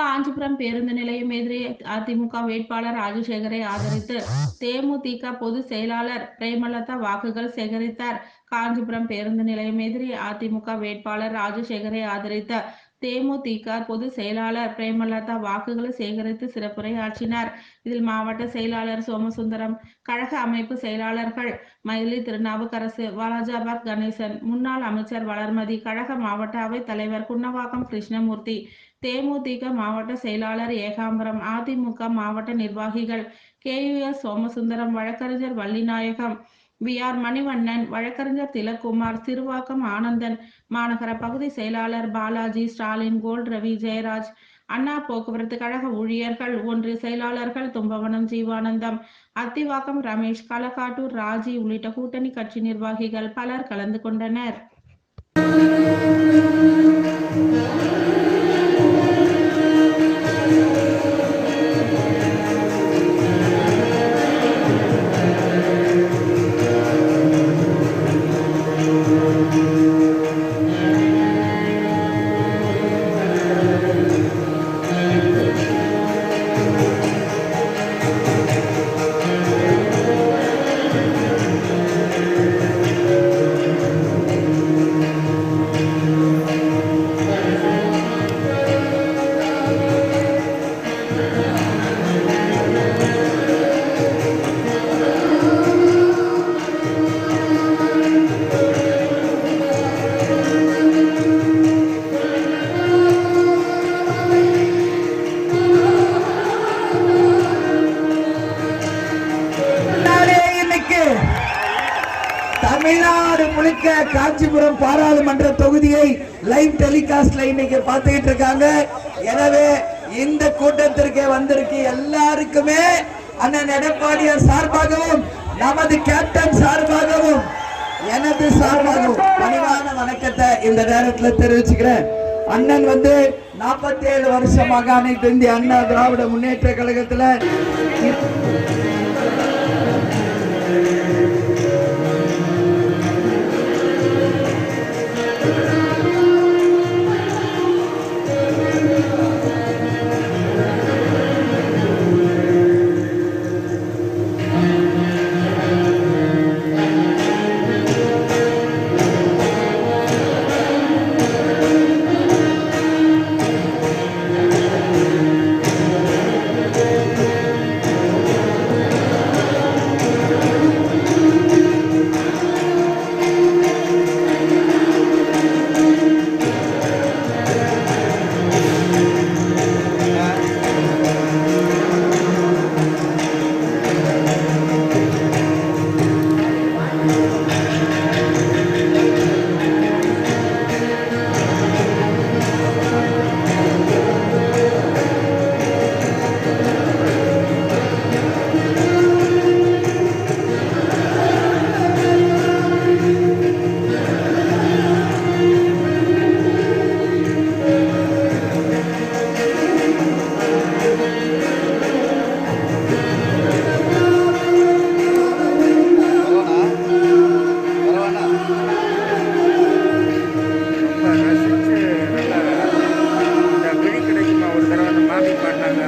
காஞ்சிபுரம் பேருந்து நிலையம் எதிரே அதிமுக வேட்பாளர் ராஜசேகரை ஆதரித்து தேமுதிக பொதுச் செயலாளர் பிரேமலதா வாக்குகள் சேகரித்தார். காஞ்சிபுரம் பேருந்து நிலையம் எதிரே அதிமுக வேட்பாளர் ராஜசேகரை ஆதரித்த தேமுதிக பொதுச் செயலாளர் பிரேமலதா வாக்குகளை சேகரித்து சிறப்புரையாற்றினார். இதில் மாவட்ட செயலாளர் சோமசுந்தரம், கழக அமைப்பு செயலாளர்கள் மயிலி திருநாவுக்கரசு, வாலாஜாபாத் கணேசன், முன்னாள் அமைச்சர் வளர்மதி, கழக மாவட்ட அவைத் தலைவர் குன்னவாக்கம் கிருஷ்ணமூர்த்தி, தேமுதிக மாவட்ட செயலாளர் ஏகாம்பரம், அதிமுக மாவட்ட நிர்வாகிகள் KUS சோமசுந்தரம், வழக்கறிஞர் வள்ளிநாயகம், VR மணிவண்ணன், வழக்கறிஞர் திலக்குமார், திருவாக்கம் ஆனந்தன், மாநகர பகுதி செயலாளர் பாலாஜி, ஸ்டாலின், கோல்ட் ரவி, ஜெயராஜ், அண்ணா போக்குவரத்து கழக ஊழியர்கள், ஒன்றிய செயலாளர்கள் தும்பவனம் ஜீவானந்தம், அத்திவாக்கம் ரமேஷ், களக்காட்டூர் ராஜி உள்ளிட்ட கூட்டணி கட்சி நிர்வாகிகள் பலர் கலந்து கொண்டனர். தமிழ்நாடு முழுக்க காஞ்சிபுரம் பாராளுமன்ற தொகுதியை லைவ் டெலிகாஸ்ட்ல இன்னைக்கு பார்த்துக்கிட்டு இருக்காங்க. எனவே இந்த கூட்டத்திற்கு வந்திருக்கு எல்லாருக்குமே அண்ணன் எடப்பாடியார் சார்பாகவும் நமது கேப்டன் சார்பாகவும் எனது சார்பாகவும் பணிவான வணக்கத்தை இந்த நேரத்தில் தெரிவிச்சுக்கிறேன். அண்ணன் 47 வருஷமாக அனைத்து இந்திய அண்ணா திராவிட முன்னேற்ற கழகத்தில்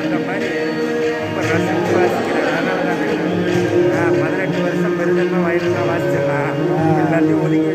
அந்த மாதிரி ரொம்ப ரசித்து வாசிக்கிறேன். அதனால தான் 18 வருஷம் பெருந்தன்மை வயலில் வாசிச்சிடலாம் எல்லாத்தையும் ஒதுக்கி